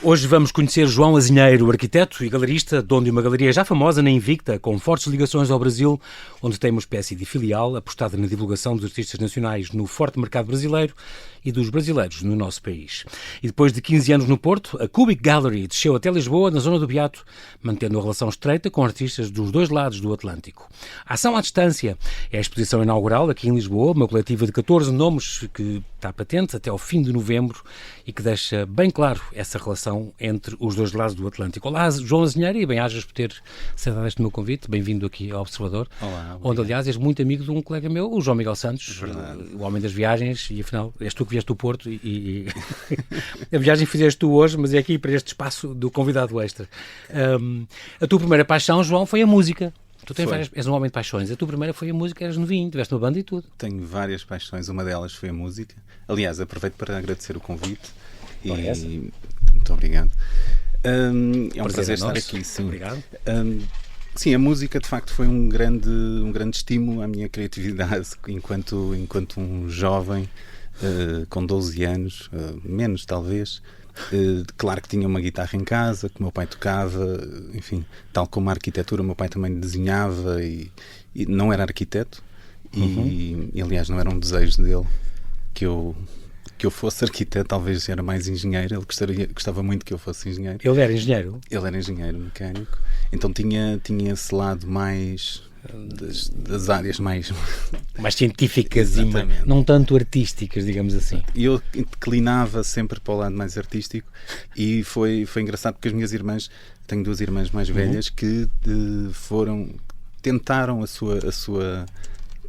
Hoje vamos conhecer João Azinheiro, arquiteto e galerista, dono de uma galeria já famosa na Invicta, com fortes ligações ao Brasil, onde tem uma espécie de filial apostada na divulgação dos artistas nacionais no forte mercado brasileiro e dos brasileiros no nosso país. E depois de 15 anos no Porto, a Cubic Gallery desceu até Lisboa, na zona do Beato, mantendo a relação estreita com artistas dos dois lados do Atlântico. A Ação à Distância é a exposição inaugural aqui em Lisboa, uma coletiva de 14 nomes que está patente até ao fim de novembro e que deixa bem claro essa relação entre os dois lados do Atlântico. Olá, João Azinheiro, e bem-ajas por ter aceitado este meu convite. Bem-vindo aqui ao Observador. Olá. Onde, aliás, és muito amigo de um colega meu, o João Miguel Santos, o homem das viagens, e afinal, és tu que vieste do Porto e a viagem fizeste tu hoje, mas é aqui para este espaço do convidado extra. A tua primeira paixão, João, foi a música. Tu és um homem de paixões. A tua primeira foi a música, eras novinho, tiveste uma banda e tudo. Tenho várias paixões, uma delas foi a música. Aliás, aproveito para agradecer o convite. Muito obrigado. É um prazer estar aqui. Sim. Obrigado. Sim, a música de facto foi um grande estímulo à minha criatividade enquanto um jovem com 12 anos, menos talvez. Claro que tinha uma guitarra em casa, que o meu pai tocava, enfim, tal como a arquitetura, o meu pai também desenhava e não era arquiteto e aliás não era um desejo dele que eu fosse arquiteto, talvez era mais engenheiro. Ele gostava muito que eu fosse engenheiro. Ele era engenheiro? Ele era engenheiro mecânico, então tinha esse lado mais das áreas mais científicas e não tanto artísticas, digamos assim. E eu declinava sempre para o lado mais artístico e foi engraçado porque as minhas irmãs, tenho duas irmãs mais velhas que tentaram a sua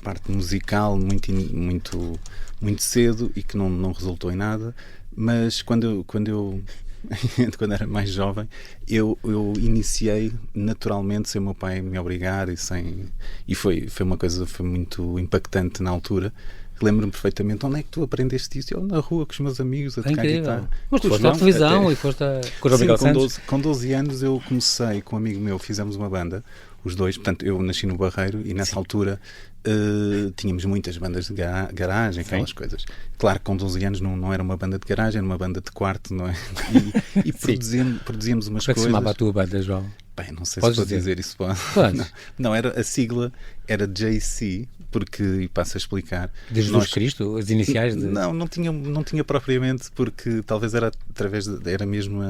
parte musical muito cedo e que não resultou em nada, mas quando era mais jovem, eu iniciei naturalmente sem o meu pai me obrigar e foi uma coisa muito impactante na altura. Lembro-me perfeitamente, onde é que tu aprendeste isso? Eu na rua com os meus amigos a tocar guitarra. Mas tu foste à televisão e foste com o João Miguel Santos? Com 12 anos eu comecei com um amigo meu, fizemos uma banda, os dois, portanto eu nasci no Barreiro e nessa altura tínhamos muitas bandas de garagem, aquelas coisas. Claro que com 12 anos não era uma banda de garagem, era uma banda de quarto, não é? E produzíamos umas coisas. Como é que se chamava a tua banda, João? Bem, não sei se posso dizer isso. Não, a sigla era JC, porque, e passo a explicar... De Jesus Cristo? As iniciais? Não tinha propriamente, porque talvez era era mesmo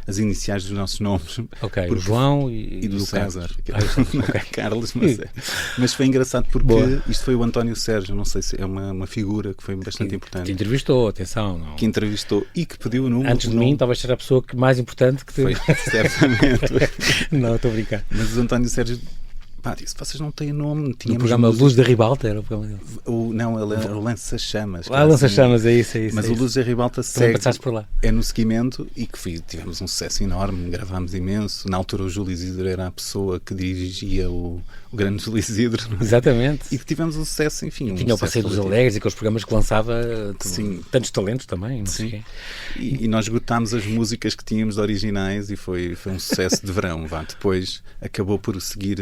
as iniciais dos nossos nomes. Ok, o João e do César. Okay. Carlos, mas foi engraçado porque isto foi o António Sérgio, não sei se é uma figura que foi bastante importante. Que entrevistou, atenção. Não. Que entrevistou e que pediu o número. Antes de mim, talvez seja a pessoa mais importante que foi, certamente. Não, estou a brincar. Mas o António Sérgio disse, vocês não têm nome. O programa Luz da Ribalta era o programa dele? Não, ele era o Lança-Chamas. Lança-Chamas, é isso. Mas o Luz da Ribalta por lá. É no seguimento e que tivemos um sucesso enorme, gravámos imenso. Na altura o Júlio Isidro era a pessoa que dirigia o grande Júlio Isidro. Exatamente. E que tivemos um sucesso, enfim. Tinha o Passeio dos Alegres e aqueles programas que lançava tantos talentos também. Sim. E nós esgotámos as músicas que tínhamos de originais e foi um sucesso de verão. Depois acabou por seguir...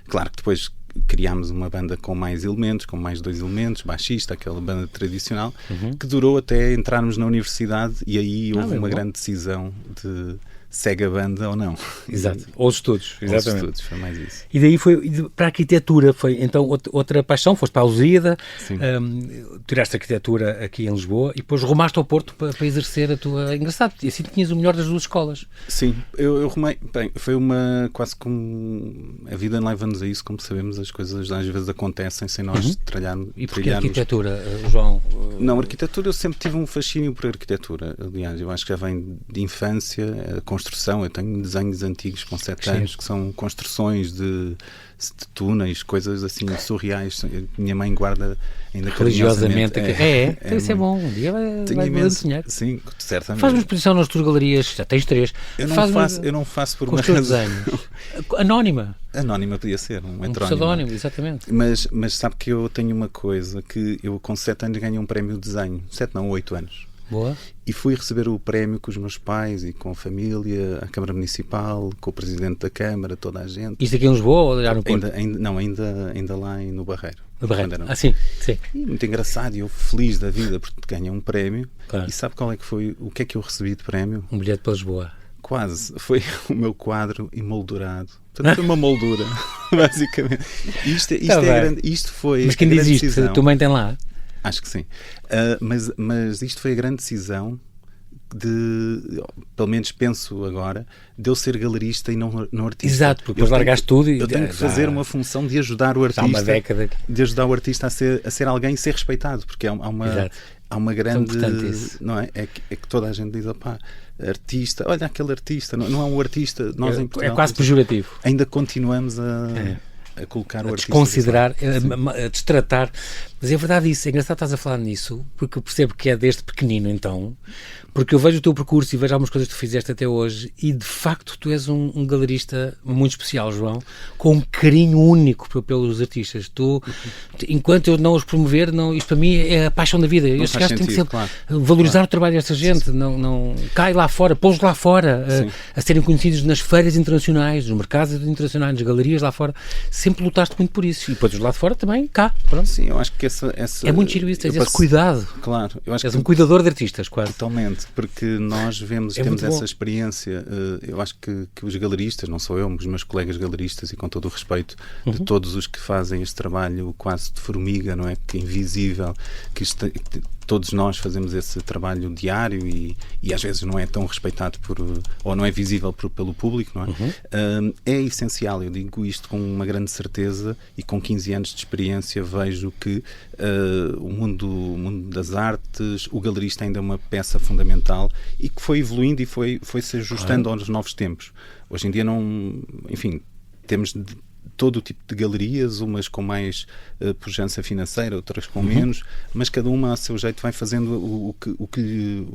Claro que depois criámos uma banda com mais elementos, com mais 2 elementos, baixista, aquela banda tradicional, que durou até entrarmos na universidade e aí houve uma grande decisão de segue a banda ou não. Exato. Ou os estudos. Exatamente. Ou os estudos, foi mais isso. E daí para a arquitetura, foi então outra paixão, foste para a Lusíada, tiraste a arquitetura aqui em Lisboa e depois rumaste ao Porto para exercer a tua... Engraçado, e assim tinhas o melhor das duas escolas. Sim, eu rumei... Bem, foi quase como... A vida leva-nos a isso, como sabemos, as coisas às vezes acontecem sem nós trilharmos. E porquê a arquitetura, João? Não, arquitetura, eu sempre tive um fascínio por arquitetura, aliás, eu acho que já vem de infância, construção. Eu tenho desenhos antigos com 7 anos que são construções de túneis, coisas assim surreais. Minha mãe guarda ainda religiosamente. Isso é bom. Um dia vai desenhar. Sim, certamente. Faz uma exposição nas tuas galerias, já tens 3. Eu não faço por uma razão. Anónima. Anónima podia ser, um heterónimo. Pseudónimo, exatamente. Mas sabe que eu tenho uma coisa, que eu com 7 anos ganhei um prémio de desenho. 7 não, 8 anos. Boa. E fui receber o prémio com os meus pais e com a família, a Câmara Municipal, com o Presidente da Câmara, toda a gente. Isto aqui em Lisboa ou já no Porto? Ainda lá no Barreiro. No Barreiro. Sim. E muito engraçado, e eu feliz da vida porque ganhei um prémio. Claro. E sabe qual é que foi, o que é que eu recebi de prémio? Um bilhete para Lisboa. Quase. Foi o meu quadro emoldurado. Portanto, foi uma moldura, basicamente. Isto foi Mas quem diz isto? Decisão. Tua mãe tem lá? Acho que sim. Mas isto foi a grande decisão pelo menos penso agora, de eu ser galerista e não artista. Exato, porque depois largaste tudo e... Eu tenho que fazer uma função de ajudar o artista. Há uma década. De ajudar o artista a ser alguém e ser respeitado, porque há uma grande... Não é? É que toda a gente diz, opá, artista, olha aquele artista, não é um artista, nós em Portugal... É quase pejorativo. Ainda continuamos a colocar o artista... Desconsiderar, a destratar. Mas é verdade isso, é engraçado estás a falar nisso, porque eu percebo que é desde pequenino, então, porque eu vejo o teu percurso e vejo algumas coisas que tu fizeste até hoje e, de facto, tu és um galerista muito especial, João, com um carinho único pelos artistas. Tu, enquanto eu não os promover, isto para mim é a paixão da vida. Estes gajos têm que ser, valorizar o trabalho desta gente, não cai lá fora, pô-los lá fora, a serem conhecidos nas feiras internacionais, nos mercados internacionais, nas galerias lá fora. Sempre lutaste muito por isso. E depois, lá de fora, também, cá. Pronto. Sim, eu acho que é muito giro isso, tens esse cuidado. Claro. Eu acho és um cuidador de artistas, quase. Totalmente, porque nós temos essa experiência. Eu acho que os galeristas, não sou eu, mas os meus colegas galeristas, e com todo o respeito de todos os que fazem este trabalho quase de formiga, não é? Que é invisível, todos nós fazemos esse trabalho diário e às vezes não é tão respeitado ou não é visível pelo público, não é? É essencial, eu digo isto com uma grande certeza e com 15 anos de experiência vejo que o mundo das artes, o galerista ainda é uma peça fundamental e que foi evoluindo e foi se ajustando aos novos tempos. Hoje em dia temos todo o tipo de galerias, umas com mais pujança financeira, outras com menos, mas cada uma a seu jeito vai fazendo o que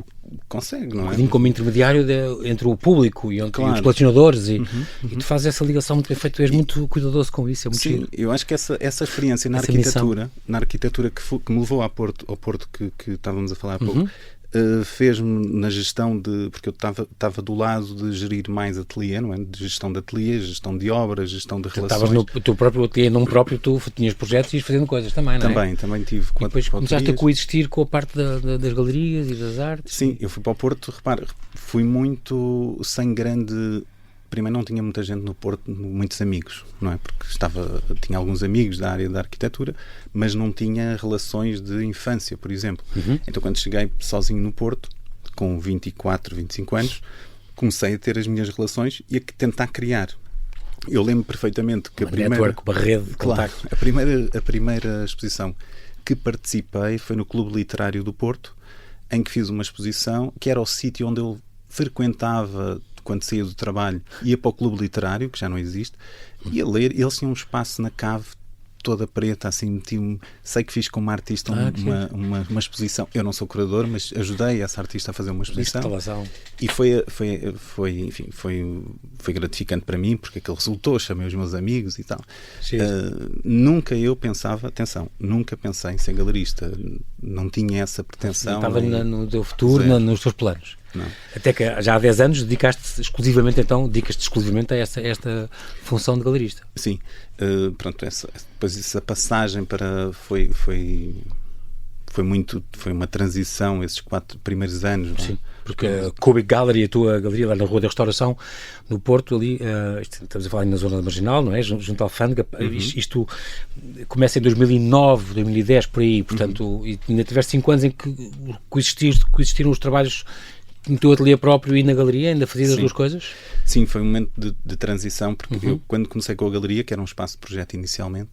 consegue, não é? Como intermediário entre o público e os colecionadores e tu fazes essa ligação muito bem feita, tu és muito cuidadoso com isso. Sim, eu acho que essa experiência na arquitetura que me levou ao Porto que estávamos a falar há pouco, fez-me na gestão porque eu estava do lado de gerir mais ateliê, não é? De gestão de ateliê, gestão de obras, gestão de relações. Estavas no teu próprio ateliê, num próprio, tu tinhas projetos e ias fazendo coisas também, não é? Também tive 4 e depois começaste a coexistir com a parte das galerias e das artes. Sim, eu fui para o Porto, repara, fui muito sem grande... Primeiro, não tinha muita gente no Porto, muitos amigos, não é? Porque tinha alguns amigos da área da arquitetura, mas não tinha relações de infância, por exemplo. Então, quando cheguei sozinho no Porto, com 24, 25 anos, comecei a ter as minhas relações e a tentar criar. Eu lembro perfeitamente que uma rede de contactos. A primeira exposição que participei foi no Clube Literário do Porto, em que fiz uma exposição que era o sítio onde eu frequentava quando saía do trabalho, ia para o Clube Literário, que já não existe, ia ler. Eles tinham um espaço na cave toda preta, assim, meti-me, sei que fiz com uma artista uma exposição. Eu não sou curador, mas ajudei essa artista a fazer uma exposição. E foi gratificante para mim, porque aquilo resultou, chamei os meus amigos e tal. Nunca pensei em ser galerista. Não tinha essa pretensão. Estava no teu futuro, nos teus planos. Não. Até que já há 10 anos dedicas-te exclusivamente a esta função de galerista. Sim, pronto, depois essa passagem foi uma transição, esses 4 primeiros anos. Sim, porque a Cubic Gallery, a tua galeria lá na Rua da Restauração, no Porto, ali, estamos a falar na zona da Marginal, não é? Junto à Alfândega, isto começa em 2009, 2010, por aí, portanto, e ainda tiveste 5 anos em que coexistiram os trabalhos no teu ateliê próprio e na galeria, ainda fazias as duas coisas? Sim, foi um momento de transição, porque eu, quando comecei com a galeria, que era um espaço de projeto inicialmente,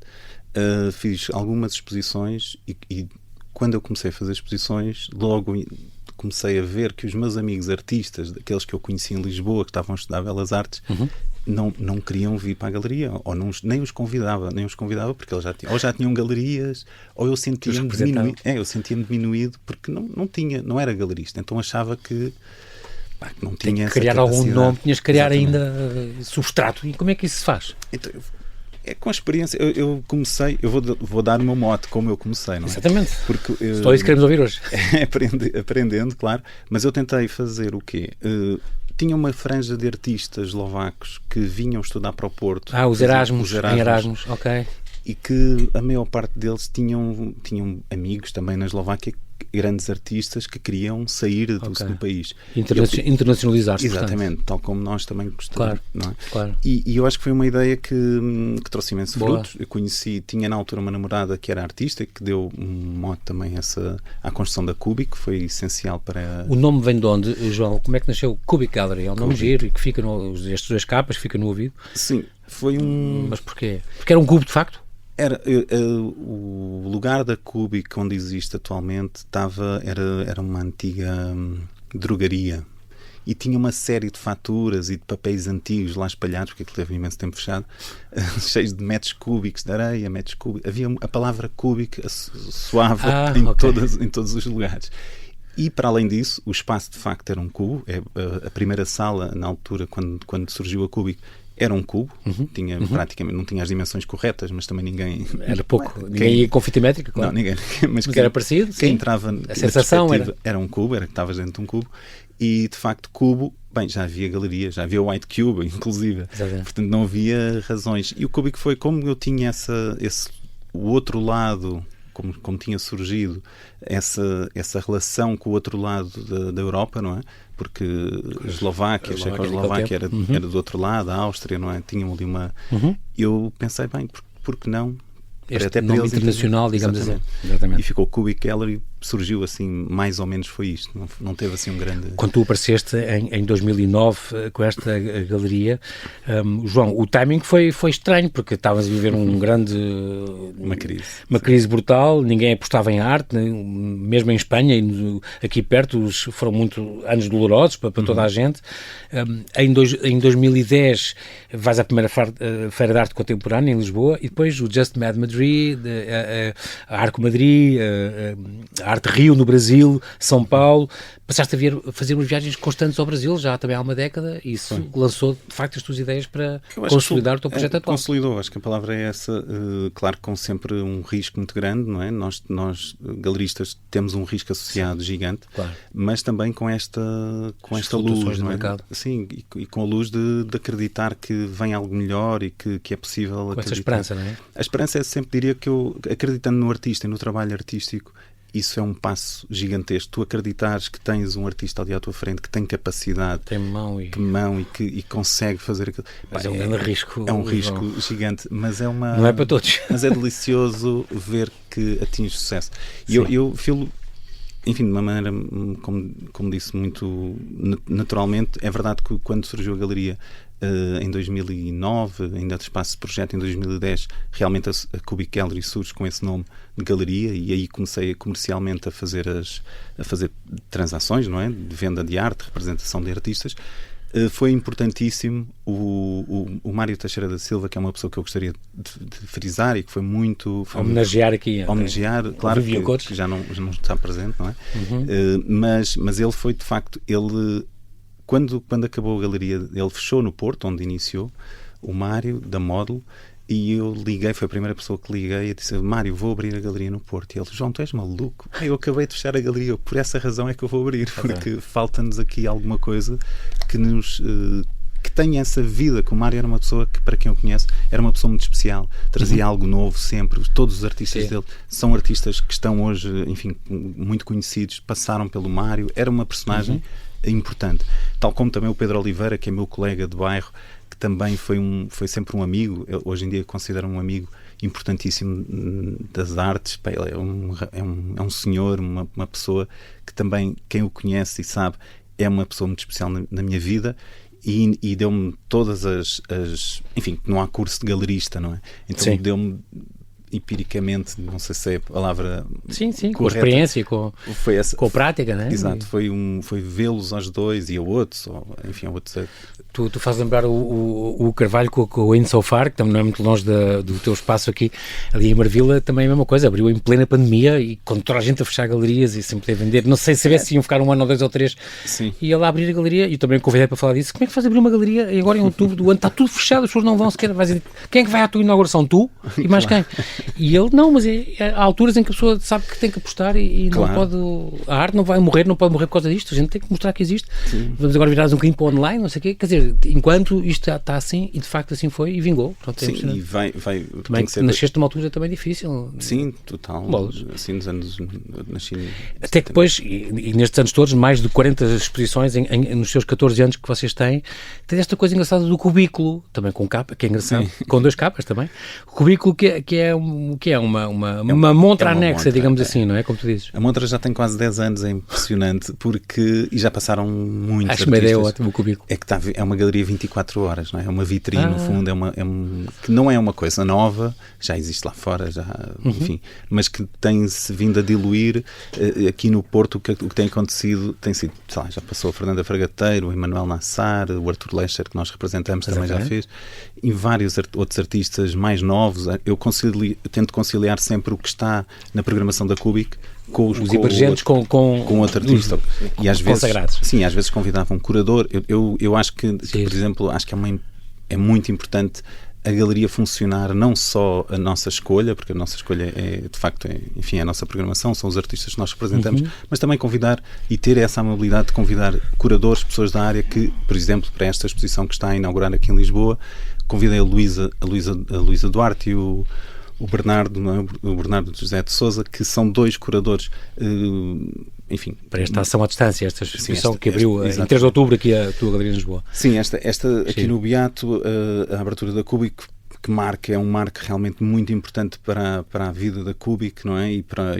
fiz algumas exposições e quando eu comecei a fazer exposições, logo comecei a ver que os meus amigos artistas, daqueles que eu conheci em Lisboa, que estavam a estudar Belas Artes, não queriam vir para a galeria, ou nem os convidava, porque eles já tinham galerias, ou eu sentia-me diminuído porque não era galerista, então achava que não tinha essa criar capacidade. algum nome, tinhas que criar ainda substrato. E como é que isso se faz? Então, É com a experiência. Eu comecei, vou dar o meu mote, como eu comecei, não é? Exatamente. Porque, Só isso que queremos ouvir hoje. Aprendendo, claro. Mas eu tentei fazer o quê? Tinha uma franja de artistas eslovacos que vinham estudar para o Porto. Os Erasmus, em Erasmus, ok. E que a maior parte deles tinham amigos também na Eslováquia, grandes artistas que queriam sair do país. Internacionalizar-se. Exatamente, portanto. tal como nós também gostamos. Claro, não é? claro. E eu acho que foi uma ideia que trouxe imensos frutos. Eu tinha na altura uma namorada que era artista e que deu um mote também à construção da Cubic, que foi essencial para... O nome vem de onde, João? Como é que nasceu Cubic Gallery? É um nome giro e que fica estas duas capas, fica no ouvido. Sim, foi um... Mas porquê? Porque era um cubo de facto? O lugar da Cubic onde existe atualmente era uma antiga drogaria e tinha uma série de faturas e de papéis antigos lá espalhados, porque aquilo teve imenso tempo fechado, cheios de metros cúbicos de areia, metros cúbicos. Havia a palavra Cubic soava em todos os lugares. E, para além disso, o espaço de facto era um cubo. A primeira sala, na altura, quando surgiu a Cubic, era um cubo, praticamente, não tinha as dimensões corretas, mas também ninguém... Era pouco, ninguém ia com fita métrica, claro. Não, ninguém. Mas era parecido, quem sim. entrava a sensação era um cubo, que estavas dentro de um cubo, e de facto cubo, já havia galeria, já havia White Cube, inclusive. Exatamente. Portanto, não havia razões. E o Cubic foi, como eu tinha o outro lado... Como tinha surgido essa relação com o outro lado da Europa, não é? Porque a Eslováquia, a Checoslováquia era do outro lado, a Áustria, não é? Tinham ali uma... Eu pensei, por que não? Este nome internacional, digamos assim. Exatamente. E ficou Cubic Gallery, surgiu assim, mais ou menos foi isto. Não teve assim um grande... Quando tu apareceste em 2009 com esta galeria, João, o timing foi estranho, porque estavas a viver uma crise brutal, ninguém apostava em arte, mesmo em Espanha, e aqui perto, foram muito anos dolorosos para toda a gente. Em 2010 vais à primeira Feira de Arte Contemporânea em Lisboa, e depois o Just Mad Madrid, a Arco Madrid, a Arte Rio no Brasil, São Paulo. Passaste a fazer umas viagens constantes ao Brasil já também há uma década, e isso lançou de facto as tuas ideias para consolidar o teu projeto atual. Consolidou, acho que a palavra é essa. Claro, com sempre um risco muito grande, não é? Nós galeristas temos um risco associado gigante, claro, mas também com esta luz, não é? Mercado. Sim, e com a luz de acreditar que vem algo melhor e que é possível com acreditar. essa esperança, não é? A esperança é, sempre diria que eu, acreditando no artista e no trabalho artístico, isso é um passo gigantesco. Tu acreditares que tens um artista ali à tua frente que tem capacidade, tem mão e consegue fazer aquilo. Mas é um grande risco. É um risco gigante, mas é uma... Não é para todos. Mas é delicioso ver que atinge sucesso. E eu filo, enfim, de uma maneira, como disse, muito naturalmente. É verdade que quando surgiu a galeria em 2009, ainda de espaço de projeto em 2010, realmente a Cubic Gallery surge com esse nome de galeria, e aí comecei comercialmente a fazer transações, não é? De venda de arte, representação de artistas. Foi importantíssimo o Mário Teixeira da Silva, que é uma pessoa que eu gostaria de frisar e que foi muito... Homenagear aqui. Homenagear, claro, que já não está presente, não é? Mas ele foi, de facto, quando acabou a galeria, ele fechou no Porto, onde iniciou, o Mário, da Model, e eu liguei, foi a primeira pessoa que liguei e disse: Mário, vou abrir a galeria no Porto. E ele: João, tu és maluco? Eu acabei de fechar a galeria, por essa razão é que eu vou abrir, porque falta-nos aqui alguma coisa que tenha essa vida. Que o Mário era uma pessoa que, para quem eu conheço, era uma pessoa muito especial, trazia algo novo sempre. Todos os artistas dele são artistas que estão hoje, enfim, muito conhecidos, passaram pelo Mário, era uma personagem importante, tal como também o Pedro Oliveira, que é meu colega de bairro, que também foi sempre um amigo. Eu, hoje em dia, considero um amigo importantíssimo das artes. Ele é um senhor, uma pessoa que também, quem o conhece e sabe, é uma pessoa muito especial na minha vida, e deu-me todas enfim, não há curso de galerista, não é? Então deu-me empiricamente, não sei se é a palavra sim, correta, com a experiência, com a prática, né? Exato, foi vê-los aos dois e a outros, enfim, a outros. Tu fazes lembrar o Carvalho com o In So Far, que também não é muito longe do teu espaço aqui, ali em Marvila, também é a mesma coisa, abriu em plena pandemia e com toda a gente a fechar galerias e sem poder vender, não sei saber se iam ficar um ano ou 2 ou 3, e ele a abrir a galeria, e eu também o convidei para falar disso. Como é que faz abrir uma galeria e agora em outubro do ano está tudo fechado, as pessoas não vão sequer, quem é que vai à tua inauguração? Tu? E mais quem? E ele, não, mas há alturas em que a pessoa sabe que tem que apostar e não pode, a arte não vai morrer, não pode morrer por causa disto, a gente tem que mostrar que existe. Vamos agora virar um bocadinho para online, não sei o quê, quer dizer, enquanto isto está assim, e de facto assim foi, e vingou. Pronto, sim, e vai também nasceste numa altura também difícil. Sim, total. Assim, nos anos, nasci. Até que depois, e nestes anos todos, mais de 40 exposições nos seus 14 anos que vocês têm, tem esta coisa engraçada do cubículo, também com capa, que é engraçado, com 2 capas também. O cubículo que é uma montra anexa, digamos assim, não é? Como tu dizes. A montra já tem quase 10 anos, é impressionante, e já passaram muitos artistas. Acho uma ideia ótima o cubículo. É que é uma galeria 24 horas, não é? É uma vitrine, no fundo, que não é uma coisa nova, já existe lá fora, enfim, mas que tem-se vindo a diluir. Aqui no Porto, o que tem acontecido tem sido, sei lá, já passou a Fernanda Fragateiro, o Emanuel Nassar, o Arthur Lester, que nós representamos, também já fez, e vários outros artistas mais novos. Eu tento conciliar sempre o que está na programação da Cubic com os emergentes, com outro artista. E às vezes, consagrados. Sim, às vezes convidava um curador. Eu acho que, por exemplo, acho que é muito importante a galeria funcionar, não só a nossa escolha, porque a nossa escolha de facto, enfim, a nossa programação, são os artistas que nós representamos, mas também convidar e ter essa amabilidade de convidar curadores, pessoas da área que, por exemplo, para esta exposição que está a inaugurar aqui em Lisboa, convidei a Luísa Duarte e o Bernardo José de Sousa, que são 2 curadores, enfim... Para esta ação à distância, esta exposição que abriu em 3 de outubro aqui a tua galeria em Lisboa. Sim, esta aqui no Beato, a abertura da Cubic, que é um marco realmente muito importante para a vida da Cubic, não é? E para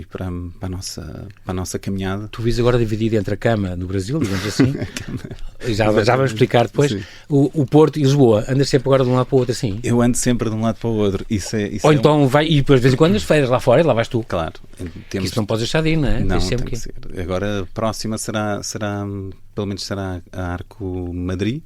a nossa caminhada. Tu vis agora dividido entre a cama no Brasil, digamos assim, já vamos explicar depois, o Porto e Lisboa. Andas sempre agora de um lado para o outro assim? Eu ando sempre de um lado para o outro. Ou então vai, e depois de vez em quando as feiras lá fora e lá vais tu. Claro. Isso não podes deixar de ir, não é? Não, tem que ser. Agora a próxima será pelo menos será a Arco Madrid,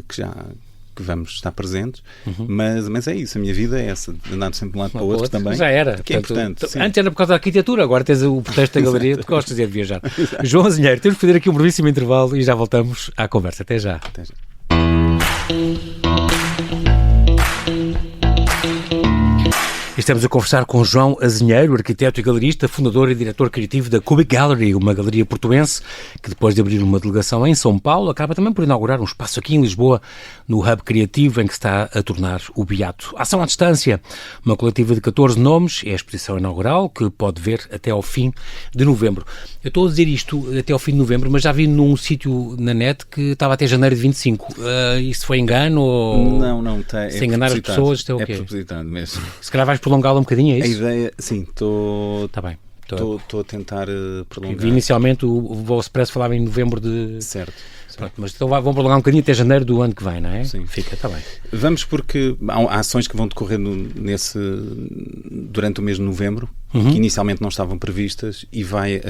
que vamos estar presentes, mas é isso, a minha vida é essa, andar sempre de um lado para o outro também. Já era. Que é importante. Antes era por causa da arquitetura, agora tens o pretexto da galeria, tu gostas de viajar. João Azinheiro, temos de fazer aqui um brevíssimo intervalo e já voltamos à conversa. Até já. Até já. Estamos a conversar com João Azinheiro, arquiteto e galerista, fundador e diretor criativo da Cubic Gallery, uma galeria portuense que, depois de abrir uma delegação em São Paulo, acaba também por inaugurar um espaço aqui em Lisboa, no hub criativo em que se está a tornar o Beato. Ação à distância, uma coletiva de 14 nomes, é a exposição inaugural que pode ver até ao fim de novembro. Eu estou a dizer isto até ao fim de novembro, mas já vi num sítio na net que estava até janeiro de 25. Isso foi engano? Ou... Não. Se enganar as pessoas, isto é o quê? É propositado mesmo. Se calhar vais prolongá-lo um bocadinho, é isso? A ideia, sim, estou a tentar prolongar. Vi inicialmente o Voo Expresso falava em novembro de... Certo. Pronto, mas então vão prolongar um bocadinho até janeiro do ano que vem, não é? Sim. Fica, está bem. Vamos porque há ações que vão decorrer durante o mês de novembro, que inicialmente não estavam previstas, e vai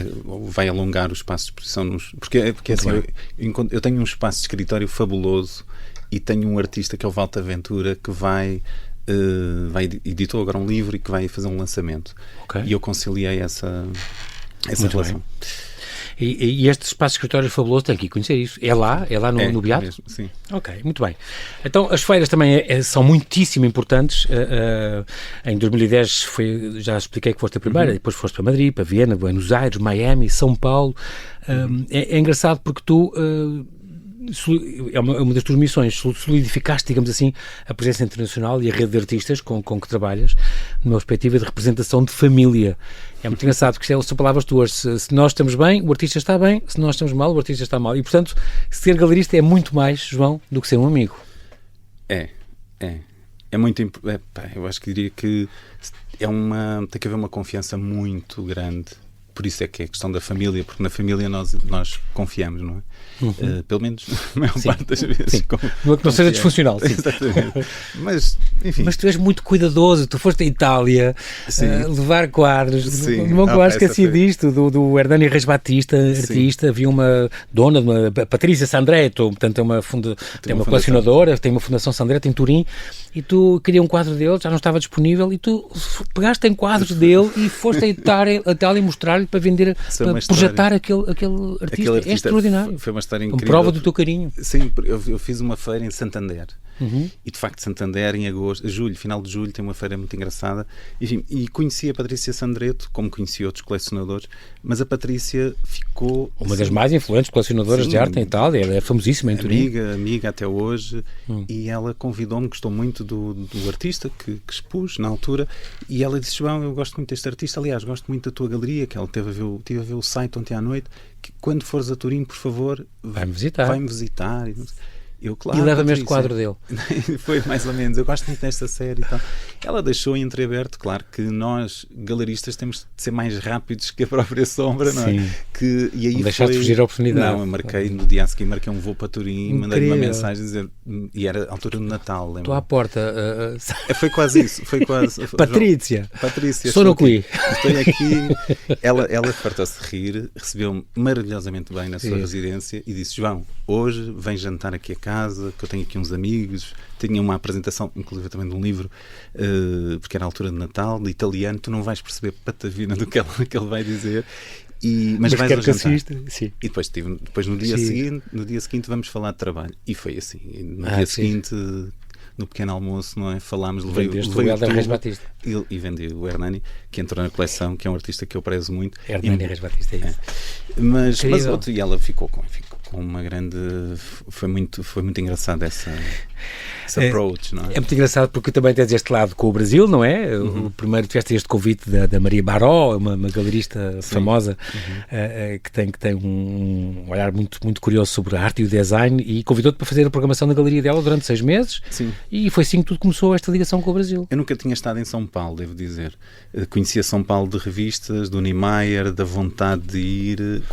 alongar o espaço de exposição. Porque assim, eu tenho um espaço de escritório fabuloso e tenho um artista que é o Walter Ventura que editou agora um livro e que vai fazer um lançamento. Okay. E eu conciliei essa relação. Bem. E este espaço de escritório fabuloso tem que ir conhecer isso. É lá no Beato? Mesmo, sim. Ok, muito bem. Então as feiras também são muitíssimo importantes. Em 2010 já expliquei que foste a primeira, depois foste para Madrid, para Viena, Buenos Aires, Miami, São Paulo. É engraçado porque tu... é uma das tuas missões, solidificaste, digamos assim, a presença internacional e a rede de artistas com que trabalhas, numa perspectiva de representação de família. É muito engraçado, porque são palavras tuas. Se nós estamos bem, o artista está bem; se nós estamos mal, o artista está mal. E, portanto, ser galerista é muito mais, João, do que ser um amigo. É muito importante. Eu acho que diria que tem que haver uma confiança muito grande. Por isso é que é a questão da família, porque na família nós confiamos, não é? Pelo menos a maior parte das vezes. Sim. Não seja disfuncional. Sim. Exatamente. Mas Enfim. Mas tu és muito cuidadoso, tu foste à Itália levar quadros. Não eu acho que disto, do Hernani Reis Batista, artista, havia uma dona, a Patrícia Sandretto, portanto tem uma colecionadora, tem uma Fundação Sandretto em Turim, e tu queria um quadro dele, já não estava disponível, e tu pegaste em quadros dele e foste à Itália mostrar-lhe para vender, para projetar aquele artista. É extraordinário. Foi uma história incrível. Como prova do teu carinho. Sim, eu fiz uma feira em Santander. E de facto Santander em final de julho tem uma feira muito engraçada, enfim, e conheci a Patrícia Sandretto, como conheci outros colecionadores, mas a Patrícia ficou uma das mais influentes colecionadoras de arte em Itália, ela é famosíssima em Turim, amiga até hoje, e ela convidou-me, gostou muito do artista que expus na altura, e ela disse: João, eu gosto muito deste artista, aliás, gosto muito da tua galeria, que ela tive a ver o site ontem à noite, que quando fores a Turim, por favor, vai-me visitar. Eu, claro, e leva-me este quadro dele. Foi mais ou menos. Eu gosto muito desta série e tal. Ela deixou entreaberto, claro, que nós, galeristas, temos de ser mais rápidos que a própria sombra, não é? E aí não deixaste fugir a oportunidade. Não, eu marquei no dia a seguir, marquei um voo para Turim, mandei-lhe uma mensagem a dizer, e era a altura do Natal, lembro. Estou à porta. Foi quase isso. Foi quase. Patrícia, estou aqui. Ela fartou-se de rir, recebeu-me maravilhosamente bem na sua residência e disse: João, hoje vem jantar aqui a casa, que eu tenho aqui uns amigos, tinha uma apresentação, inclusive também de um livro, porque era a altura de Natal, de italiano, tu não vais perceber patavina do que ele vai dizer, mas vais ao jantar. Sim. E depois no dia seguinte vamos falar de trabalho. E foi assim. No dia seguinte, no pequeno almoço, não é? Falámos, levei o Reis Batista. E vendi o Hernani, que entrou na coleção, que é um artista que eu prezo muito. Hernani Reis Batista, é isso. Mas e ela ficou com uma grande... Foi muito engraçado essa approach, não é? É muito engraçado porque também tens este lado com o Brasil, não é? O primeiro tiveste este convite da Maria Baró, uma galerista famosa, que tem um olhar muito, muito curioso sobre a arte e o design, e convidou-te para fazer a programação da galeria dela durante 6 meses. Sim. E foi assim que tudo começou, esta ligação com o Brasil. Eu nunca tinha estado em São Paulo, devo dizer. Conhecia São Paulo de revistas, do Niemeyer, da vontade de ir,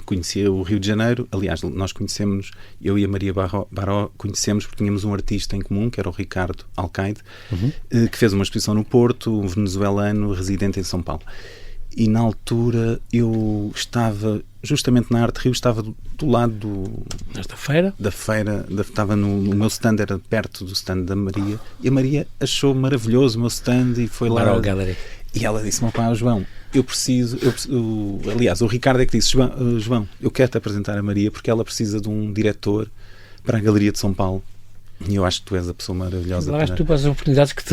conhecia o Rio de Janeiro. Aliás, nós conhecemos, eu e a Maria Baró conhecemos porque tínhamos um artista em comum, que era o Ricardo Alcaide, que fez uma exposição no Porto, um venezuelano residente em São Paulo. E na altura eu estava justamente na Arte Rio, estava do lado nesta feira? Da feira, estava no meu stand, era perto do stand da Maria, e a Maria achou maravilhoso o meu stand e foi lá. Gallery. E ela disse-me: pá, João, eu preciso. Aliás, o Ricardo é que disse: João, eu quero-te apresentar a Maria porque ela precisa de um diretor para a Galeria de São Paulo. E eu acho que tu és a pessoa maravilhosa. Acho que tu para as oportunidades que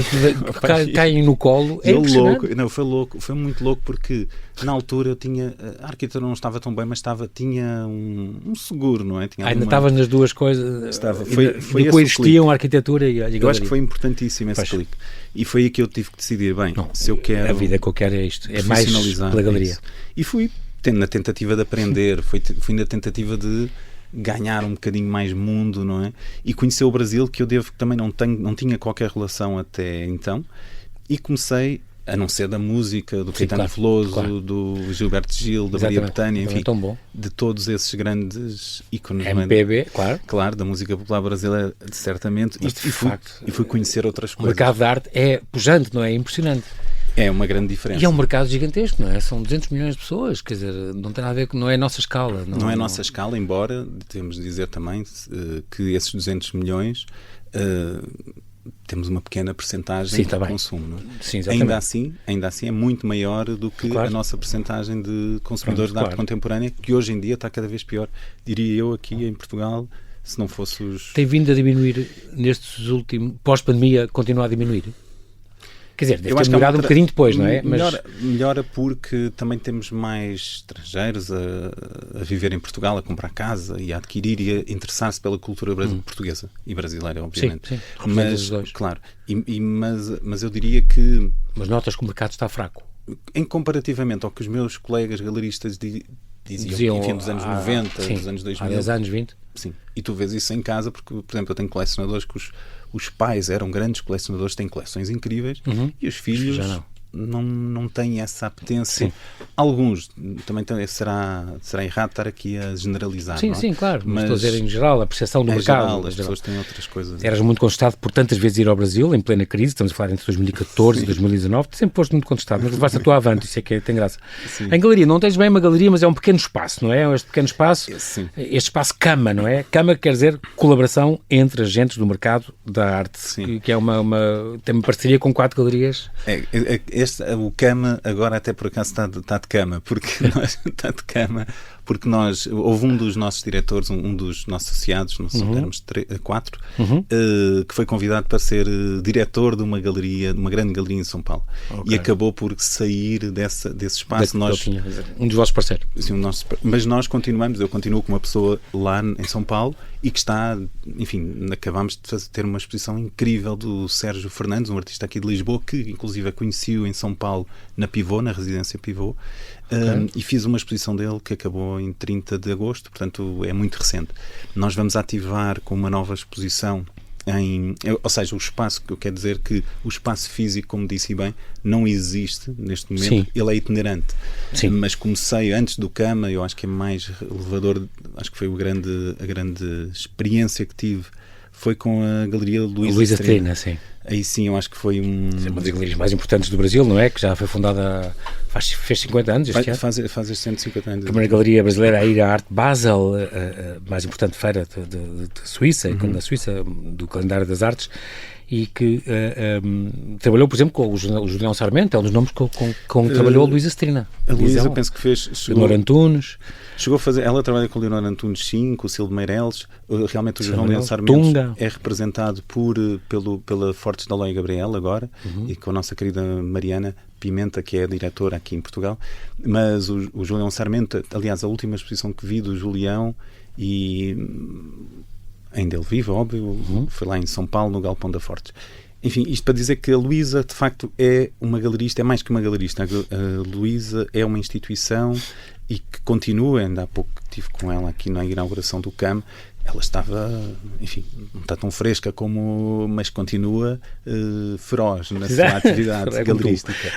caem no colo. É louco. Não, foi muito louco porque na altura eu tinha. A arquitetura não estava tão bem, mas tinha um seguro, não é? Ainda estavas nas duas coisas. Estava. Foi coexistiam a arquitetura e a galeria. Eu acho que foi importantíssimo esse clique. E foi aí que eu tive que decidir: se eu quero. A vida que eu quero é isto. É mais pela galeria. E fui na tentativa de aprender, fui na tentativa de ganhar um bocadinho mais mundo, não é? E conhecer o Brasil, que eu também não tinha qualquer relação até então, e comecei, a não ser da música, do Caetano Veloso, do Gilberto Gil, da Maria Bethânia, enfim, de todos esses grandes ícones. MPB, claro, da música popular brasileira, certamente, e fui conhecer outras coisas. O mercado de arte é pujante, não é? É impressionante. É uma grande diferença. E é um mercado gigantesco, não é? São 200 milhões de pessoas, quer dizer, não tem nada a ver com... Não é a nossa escala. Não é a nossa escala, embora devemos dizer também que esses 200 milhões temos uma pequena percentagem de consumo. Não é? Sim, ainda assim é muito maior do que a nossa percentagem de consumidores de arte contemporânea, que hoje em dia está cada vez pior. Diria eu, aqui em Portugal, se não fosse os... Tem vindo a diminuir nestes últimos... Pós-pandemia, continua a diminuir? Quer dizer, deve ter melhorado um bocadinho depois, não é? Melhora porque também temos mais estrangeiros a viver em Portugal, a comprar casa e a adquirir e a interessar-se pela cultura portuguesa e brasileira, obviamente. Sim. Mas, claro, mas eu diria que... Mas notas que o mercado está fraco. Em comparativamente ao que os meus colegas galeristas diziam enfim, dos anos 90, dos anos 2000. Há 10 anos, 20. Sim. E tu vês isso em casa porque, por exemplo, eu tenho colecionadores que os pais eram grandes colecionadores, têm coleções incríveis, e os filhos não têm essa apetência. Sim. Alguns, também será errado estar aqui a generalizar. Sim, não é? sim, claro, mas estou a dizer em geral, a percepção do mercado. Geral, as pessoas têm outras coisas. Eras muito contestado por tantas vezes ir ao Brasil, em plena crise, estamos a falar entre 2014 e 2019, sempre foste muito contestado, mas levaste a tua avante, isso é que tem graça. Sim. Em galeria, não tens bem uma galeria, mas é um pequeno espaço, não é? Este pequeno espaço, este espaço cama, não é? Cama quer dizer colaboração entre agentes do mercado da arte, que é tem uma parceria com 4 galerias. O cama agora até por acaso está de cama, porque houve um dos nossos diretores, um dos nossos associados, não sei, éramos 4, que foi convidado para ser diretor de uma galeria, de uma grande galeria em São Paulo. Okay. E acabou por sair desse espaço. Um dos vossos parceiros. Sim, mas nós continuamos, eu continuo com uma pessoa lá em São Paulo e que está, enfim, acabámos de ter uma exposição incrível do Sérgio Fernandes, um artista aqui de Lisboa, que inclusive a conheci-o em São Paulo, na Pivot, na residência Pivot. E fiz uma exposição dele que acabou em 30 de agosto, portanto é muito recente. Nós vamos ativar com uma nova exposição ou seja, o espaço, que eu quero dizer que o espaço físico, como disse bem, não existe neste momento. Sim. Ele é itinerante. Sim. Mas comecei antes do Cama, eu acho que é mais relevador, acho que foi a grande experiência que tive, foi com a Galeria Luísa Strina. Sim. Aí sim, eu acho que foi uma das galerias mais importantes do Brasil, não é? Que já foi fundada, fez 50 anos este ano. Faz estes 150 anos. A primeira galeria brasileira a ir à Arte Basel, a mais importante feira de Suíça, na Suíça, do calendário das artes, e que trabalhou, por exemplo, com o Julião Sarmento, é um dos nomes com que trabalhou a Luísa Strina. A Luísa, eu penso que fez... Leonor Antunes. Chegou a fazer... Ela trabalha com o Leonor Antunes, sim, com o Silvio Meireles. Realmente o Julião Sarmento é representado pela Fortes da Lóia Gabriel agora, e com a nossa querida Mariana Pimenta, que é a diretora aqui em Portugal. Mas o Julião Sarmento, aliás, a última exposição que vi do Julião, e ainda ele vive, óbvio, foi lá em São Paulo, no Galpão da Fortes. Enfim, isto para dizer que a Luísa, de facto, é uma galerista, é mais que uma galerista. A Luísa é uma instituição e que continua, ainda há pouco estive com ela aqui na inauguração do CAM, ela estava, enfim, não está tão fresca mas continua feroz na sua atividade galerística.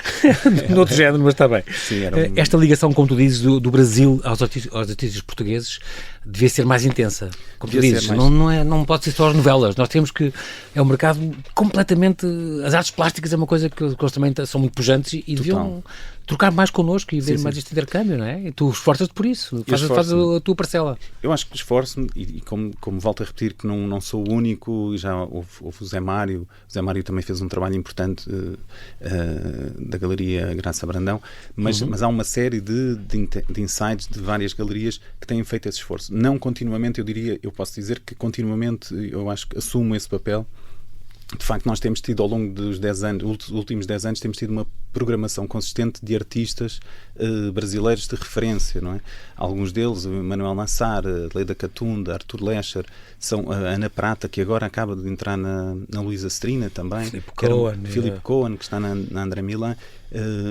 De outro género, mas está bem. Sim, esta ligação, como tu dizes, do Brasil aos artistas portugueses devia ser mais intensa. Como tu dizes, não pode ser só as novelas. Nós temos que... É um mercado completamente... As artes plásticas é uma coisa que eles também são muito pujantes e deviam trocar mais connosco e ver mais este intercâmbio, não é? E tu esforças-te por isso. Faz a tua parcela. Eu acho que esforço-me e como volto a repetir que não sou o único, já houve o Zé Mário. O Zé Mário também fez um trabalho importante da Galeria Graça Brandão, mas há uma série de insights de várias galerias que têm feito esse esforço. Não continuamente, eu posso dizer que continuamente eu acho que assumo esse papel. De facto, nós temos tido ao longo dos 10 anos, últimos 10 anos, temos tido uma programação consistente de artistas brasileiros de referência, não é? Alguns deles, Manuel Nassar, Leida Catunda, Arthur Lescher, a Ana Prata, que agora acaba de entrar na Luísa Strina também, Filipe Cohen, que está na André Milan,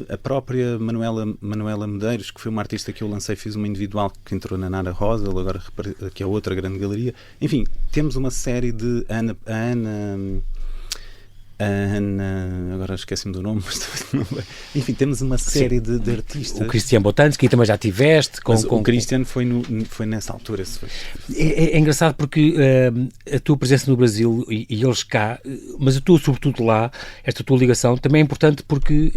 a própria Manuela Medeiros, que foi uma artista que eu lancei, fiz uma individual que entrou na Nara Rosa, agora que é outra grande galeria. Enfim, temos uma série de agora esqueci-me do nome, mas enfim, temos uma série de artistas. O Cristian Botansky também já tiveste. O Cristian foi nessa altura. É engraçado porque a tua presença no Brasil e eles cá, mas a tua, sobretudo lá, esta tua ligação também é importante porque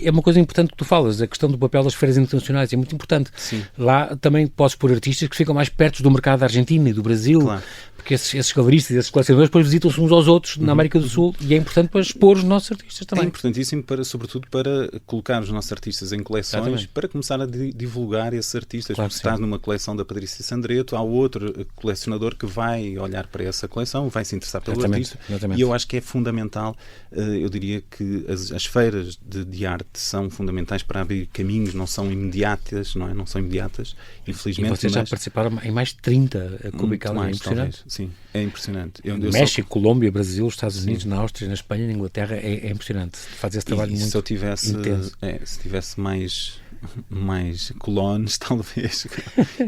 é uma coisa importante que tu falas, a questão do papel das feiras internacionais é muito importante. Sim. Lá também podes pôr artistas que ficam mais perto do mercado da Argentina e do Brasil. Claro. Porque esses galeristas, esses colecionadores depois visitam-se uns aos outros na América do Sul e é importante para expor os nossos artistas também. É importantíssimo, sobretudo para colocar os nossos artistas em coleções. Exatamente. Para começar a divulgar esses artistas. Claro, porque se estás numa coleção da Patrícia Sandreto, há outro colecionador que vai olhar para essa coleção, vai se interessar pelo artista. Exatamente. E eu acho que é fundamental, eu diria que as feiras de arte são fundamentais para abrir caminhos, não são imediatas, não são imediatas, infelizmente. E vocês já participaram em mais de 30 Cubical, é impressionante. Sim, é impressionante. México, Colômbia, Brasil, Estados Unidos, na Áustria, na Espanha, na Inglaterra, é impressionante. Faz esse trabalho muito intenso. Se tivesse mais mais colones, talvez,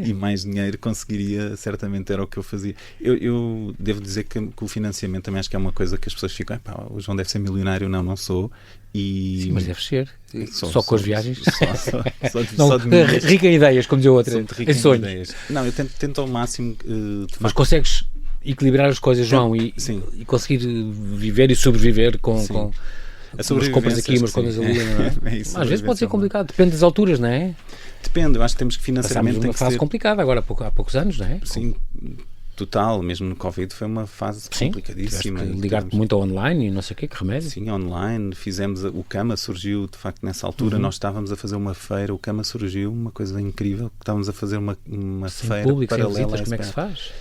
e mais dinheiro conseguiria, certamente era o que eu fazia. Eu devo dizer que o financiamento também acho que é uma coisa que as pessoas ficam, o João deve ser milionário. Não sou. Sim, mas deve ser. Só com as viagens. Só de rica em ideias, como dizia outra. Em sonhos. Ideias. Não, eu tento ao máximo. Mas consegues equilibrar as coisas, João, e conseguir viver e sobreviver com umas compras aqui, umas compras ali. Não é? Às vezes pode ser complicado, depende das alturas, não é? Depende, eu acho que temos que financeiramente. Passámos uma fase complicada agora há poucos anos, não é? Sim. Total, mesmo no Covid foi uma fase complicadíssima. Ligar-te muito ao online e não sei o quê, que remédio. Sim, online, fizemos, o Cama surgiu, de facto, nessa altura, nós estávamos a fazer uma feira, o Cama surgiu, uma coisa incrível, estávamos a fazer uma feira público, paralela. Como é que se faz?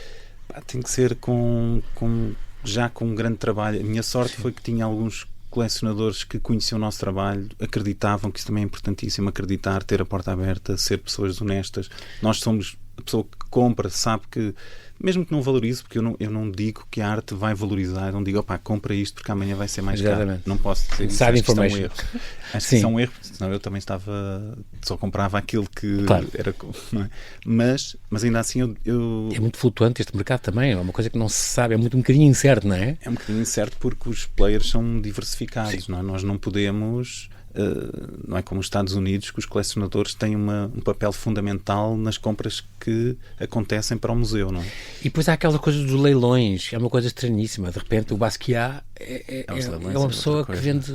Tem que ser já com um grande trabalho. A minha sorte foi que tinha alguns colecionadores que conheciam o nosso trabalho, acreditavam que isso também é importantíssimo, acreditar, ter a porta aberta, ser pessoas honestas. Nós somos a pessoa que compra, sabe que mesmo que não valorize, porque eu não digo que a arte vai valorizar, não digo, compra isto porque amanhã vai ser mais caro. Não posso dizer isso. Acho que isso é um erro. Acho que isso é um erro, senão eu também só comprava aquilo que era. Não é? Mas ainda assim eu... É muito flutuante este mercado também, é uma coisa que não se sabe, é um bocadinho incerto, não é? É um bocadinho incerto porque os players são diversificados, não é? Nós não podemos... não é como os Estados Unidos, que os colecionadores têm um papel fundamental nas compras que acontecem para o museu, não é? E depois há aquela coisa dos leilões, é uma coisa estranhíssima. De repente o Basquiat é uma pessoa que vende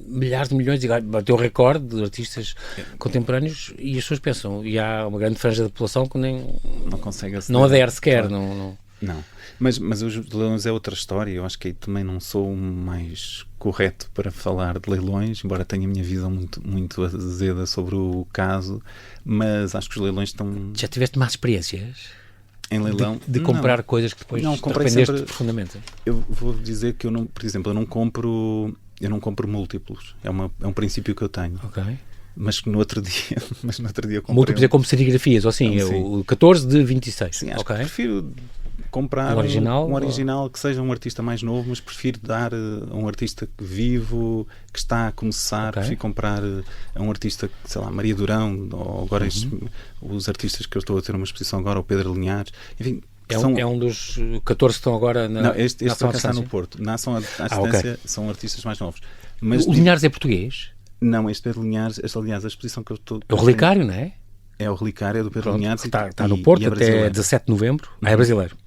milhares de milhões e bateu o recorde de artistas contemporâneos, e as pessoas pensam, e há uma grande franja da população que nem não consegue aceder, não adere sequer. Claro. Não. Mas os leilões é outra história. Eu acho que aí também não sou o mais correto para falar de leilões, embora tenha a minha visão muito azeda sobre o caso, mas acho que os leilões estão... Já tiveste más experiências? Em leilão? De comprar coisas que depois te arrependeste profundamente? Eu vou dizer que por exemplo, eu não compro múltiplos. É um princípio que eu tenho. Ok. Mas no outro dia comprei... Múltiplos é como serigrafias, ou assim, o 14 de 26. Sim, acho que prefiro comprar um original que seja um artista mais novo, mas prefiro dar a um artista vivo, que está a começar, prefiro comprar a um artista, sei lá, Maria Durão, ou agora os artistas que eu estou a ter uma exposição agora, o Pedro Linhares, enfim... É um dos 14 que estão agora na este está no Porto. Na ação à distância são artistas mais novos. Mas, o Linhares é português? Não, este Pedro Linhares, aliás, a exposição que eu estou... É o Relicário, não é? É o Relicário, é do Pedro Linhares. Está no Porto até 17 de novembro. É brasileiro.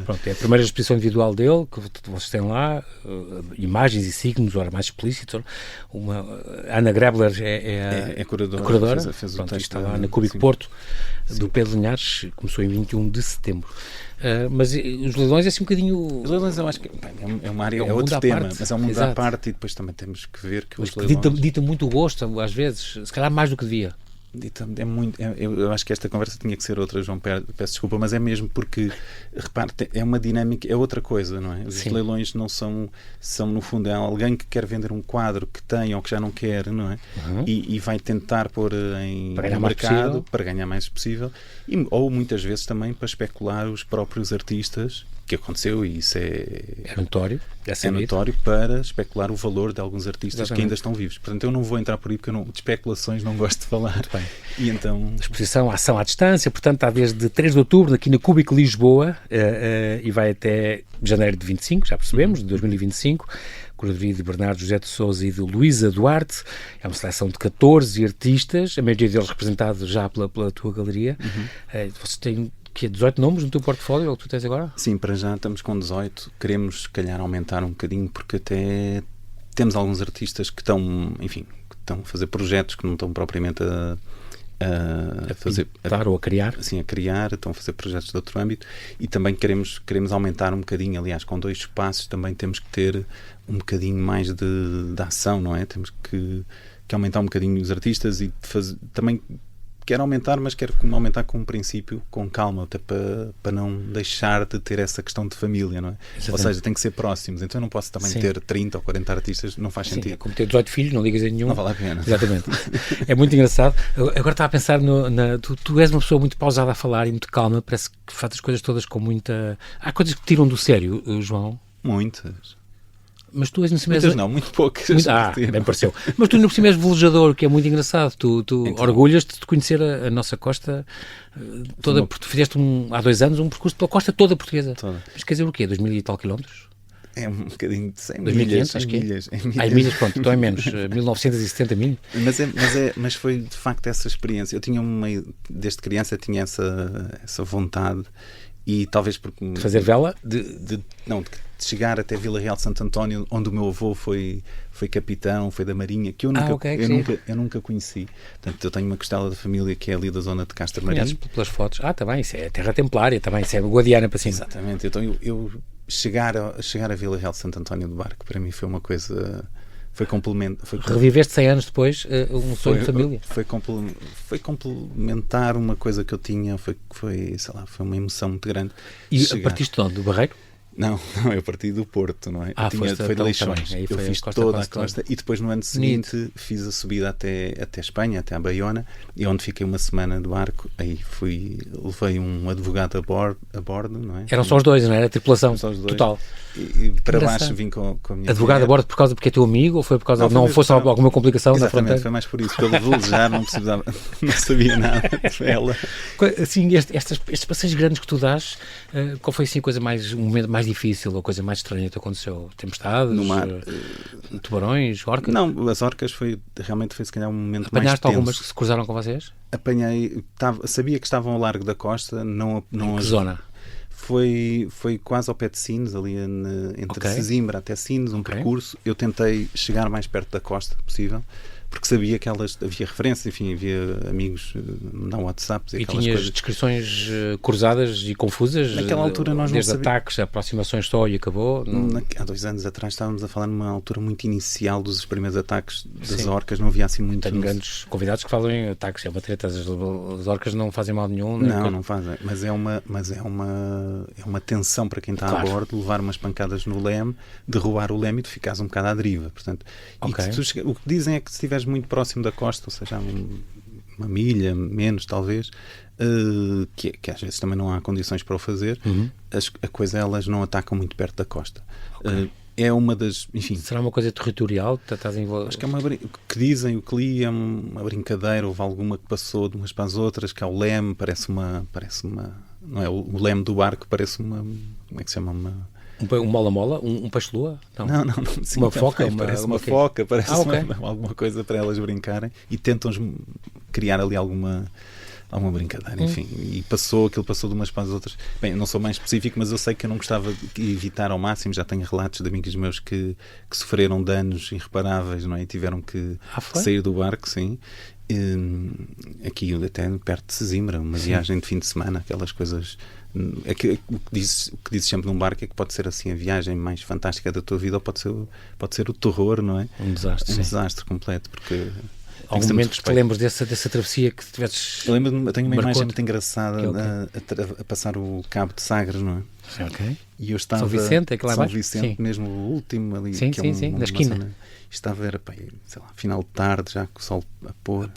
Pronto, é a primeira exposição individual dele, que vocês têm lá, imagens e signos, ora mais explícitos. Ana Grebler é a curadora. Fez o texto, está lá na Cúbico Porto, do Pedro Linhares, começou em 21 de setembro. Mas os leilões é assim um bocadinho... Os leilões eu acho que é uma área, é outro tema, mas é um mundo à parte, e depois também temos que ver que os leilões... Dita muito o gosto, às vezes, se calhar mais do que devia. Eu acho que esta conversa tinha que ser outra, João, peço desculpa, mas é mesmo porque, repare, é uma dinâmica, é outra coisa, não é? Os leilões não são no fundo, é alguém que quer vender um quadro que tem ou que já não quer, não é? E vai tentar pôr no mercado para ganhar mais possível, ou muitas vezes também para especular os próprios artistas, que aconteceu, e isso é notório. É notório para especular o valor de alguns artistas que ainda estão vivos. Portanto, eu não vou entrar por aí porque de especulações não gosto de falar. Muito bem. E então... A exposição Ação à Distância, portanto, está desde 3 de outubro aqui na Cúbico Lisboa e vai até janeiro de 25, já percebemos, de 2025. Curadoria de Bernardo José de Sousa e de Luísa Duarte. É uma seleção de 14 artistas, a maioria deles representados já pela tua galeria. Vocês têm... Que é 18 nomes no teu portfólio, é o que tu tens agora? Sim, para já estamos com 18. Queremos, se calhar, aumentar um bocadinho, porque até temos alguns artistas que estão, enfim, que estão a fazer projetos que não estão propriamente a fazer... ou a criar. Sim, a criar, estão a fazer projetos de outro âmbito, e também queremos aumentar um bocadinho, aliás, com 2 espaços também temos que ter um bocadinho mais de ação, não é? Temos que aumentar um bocadinho os artistas e também... Quero aumentar, mas quero aumentar com um princípio, com calma, até para não deixar de ter essa questão de família, não é? Exatamente. Ou seja, tem que ser próximos. Então eu não posso também ter 30 ou 40 artistas, não faz sentido. É como ter 18 filhos, não ligas em nenhum. Não vale a pena. Exatamente. É muito engraçado. Agora estava a pensar, tu és uma pessoa muito pausada a falar e muito calma, parece que faz as coisas todas com muita... Há coisas que te tiram do sério, João? Muitas. Mas tu és no cima... Muitas não, muito poucas. Bem pareceu. Mas tu no cima és velejador, que é muito engraçado. Tu então, orgulhas-te de conhecer a nossa costa toda, porque tu fizeste há 2 anos um percurso pela costa toda portuguesa. Toda. Mas quer dizer o quê? 2000 e tal quilómetros? É um bocadinho de 100 milhas. Acho que é. Em milhas, pronto, então é menos. 1970 milhas. Mas foi de facto essa experiência. Eu tinha desde criança tinha essa vontade e talvez porque... De fazer vela? De chegar até Vila Real de Santo António, onde o meu avô foi capitão, foi da Marinha, que eu nunca conheci. Portanto, eu tenho uma costela da família que é ali da zona de Castro Marinho. Pelas fotos. Também, isso é terra templária, também, isso é Guadiana para cima. Exatamente. Então, eu chegar a Vila Real de Santo António do Barco, para mim foi uma coisa... Reviveste 100 anos depois um sonho de família. Foi complementar uma coisa que eu tinha, foi uma emoção muito grande. E partiste de onde? Do Barreiro? Não, eu parti do Porto, não é? Foi de Leixões. Eu fiz toda a costa e depois no ano seguinte fiz a subida até Espanha, até a Baiona, e onde fiquei uma semana de barco. Aí levei um advogado a bordo, não é? Eram só os dois, não era? A tripulação total. E para baixo vim com a minha advogado mulher. a bordo porque é teu amigo ou foi por causa não fosse alguma complicação na fronteira? Foi mais por isso, pelo velejar não sabia nada dela. Assim, estes passeios grandes que tu dás, qual foi assim um momento mais difícil ou a coisa mais estranha que te aconteceu? Tempestades? No mar? Tubarões? Orcas? Não, as orcas realmente foi se calhar um momento mais tenso. Apanhaste algumas que se cruzaram com vocês? Apanhei, sabia que estavam ao largo da costa, não em que zona? Foi quase ao pé de Sines, ali entre Sesimbra até Sines, percurso. Eu tentei chegar mais perto da costa possível, porque sabia que havia referências, enfim, havia amigos no WhatsApp. E tinhas descrições cruzadas e confusas? Naquela altura nós desde ataques, aproximações só e acabou? Há 2 anos atrás estávamos a falar numa altura muito inicial dos primeiros ataques das orcas, não havia assim muito... Tenho grandes convidados que falam em ataques, é uma treta, as orcas não fazem mal nenhum. Não fazem, mas é uma tensão para quem está a bordo, levar umas pancadas no leme, derrubar o leme e tu ficas um bocado à deriva, portanto, o que dizem é que se estiveres muito próximo da costa, ou seja, uma milha, menos talvez, que às vezes também não há condições para o fazer, a coisa, elas não atacam muito perto da costa. É uma das, enfim... Será uma coisa territorial? Acho que é o que dizem, o que li é uma brincadeira, houve alguma que passou de umas para as outras, que é o leme, parece uma não é, o leme do barco parece uma, como é que se chama, um mola-mola? Um peixe-lua? Não, sim, uma foca? Parece uma foca, parece alguma coisa para elas brincarem e tentam criar ali alguma brincadeira, enfim. E aquilo passou de umas para as outras. Bem, eu não sou mais específico, mas eu sei que eu não gostava de evitar ao máximo. Já tenho relatos de amigos meus que sofreram danos irreparáveis, não é? E tiveram que sair do barco, sim. Aqui até perto de Sesimbra, uma viagem de fim de semana, aquelas coisas... O que dizes sempre num barco é que pode ser assim a viagem mais fantástica da tua vida ou pode ser o terror, não é? Um desastre, desastre completo, porque... Algum momento que te lembres dessa travessia que tivesses... Eu tenho uma imagem muito engraçada a passar o Cabo de Sagres, não é? Ok. E eu estava... São Vicente, São Vicente, mesmo o último ali. Sim, na esquina. Zona, estava, sei lá, final de tarde, já com o sol a pôr.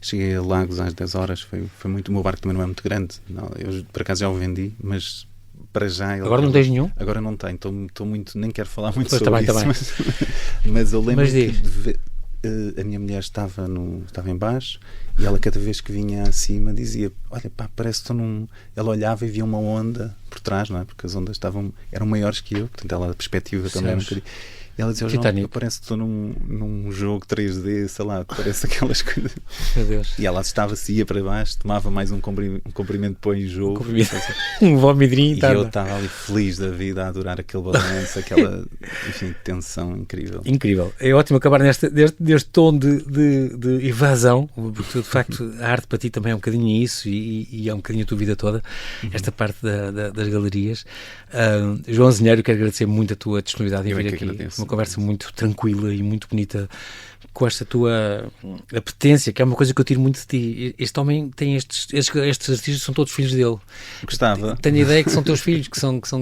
Cheguei a Lagos às 10 horas, foi muito... O meu barco também não é muito grande. Não, eu, por acaso, já o vendi, mas... Para já... Agora não tens nenhum? Agora não tenho, estou muito... Nem quero falar muito sobre isso. Mas eu lembro que... A minha mulher estava em baixo e ela cada vez que vinha acima dizia, olha pá, parece que estou num... Ela olhava e via uma onda por trás, não é? Porque as ondas eram maiores que eu, portanto ela, a perspectiva também era um bocadinho... E ela dizia, João, parece que estou num jogo 3D, sei lá, parece aquelas coisas. Meu Deus. E ela assustava-se, ia para baixo, tomava mais um comprimento para o enjoo. Um vomidrinho. E eu estava ali feliz da vida, a adorar aquele balanço, aquela, enfim, tensão incrível. Incrível. É ótimo acabar neste tom de evasão, porque de facto a arte para ti também é um bocadinho isso e é um bocadinho a tua vida toda, esta parte das galerias. João Azinheiro, quero agradecer muito a tua disponibilidade em vir aqui. Uma conversa muito tranquila e muito bonita com esta tua apetência, que é uma coisa que eu tiro muito de ti. Este homem tem estes artistas são todos filhos dele. Gostava. Tenho a ideia que são teus filhos, que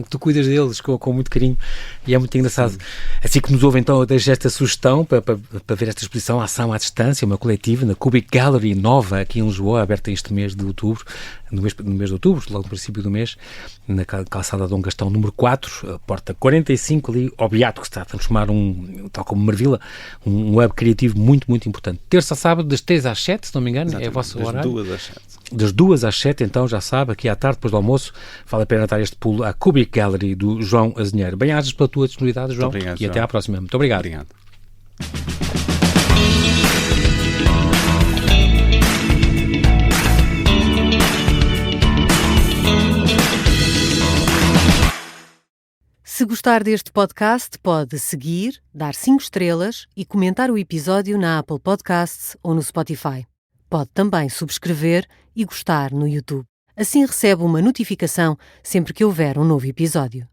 tu cuidas deles com muito carinho, e é muito engraçado. Assim que nos ouve, então, eu deixo esta sugestão para ver esta exposição Ação à Distância, uma coletiva na Cubic Gallery nova aqui em Lisboa, aberta este mês de outubro, no mês de outubro, logo no princípio do mês, na calçada Dom Gastão número 4, a porta 45, ali ao Beato, que se está a transformar tal como Marvila, um web criativo muito, muito importante. Terça a sábado, das 3 às 7, se não me engano. Exatamente. É o vosso horário. Das 2 às 7. Das 2 às 7, então, já sabe, aqui à tarde, depois do almoço, vale a pena dar este pulo à Cubic Gallery do João Azinheiro. Bem-ajas pela tua disponibilidade, João, muito obrigado, e João. até à próxima. Muito obrigado. Obrigado. Se gostar deste podcast, pode seguir, dar 5 estrelas e comentar o episódio na Apple Podcasts ou no Spotify. Pode também subscrever e gostar no YouTube. Assim recebe uma notificação sempre que houver um novo episódio.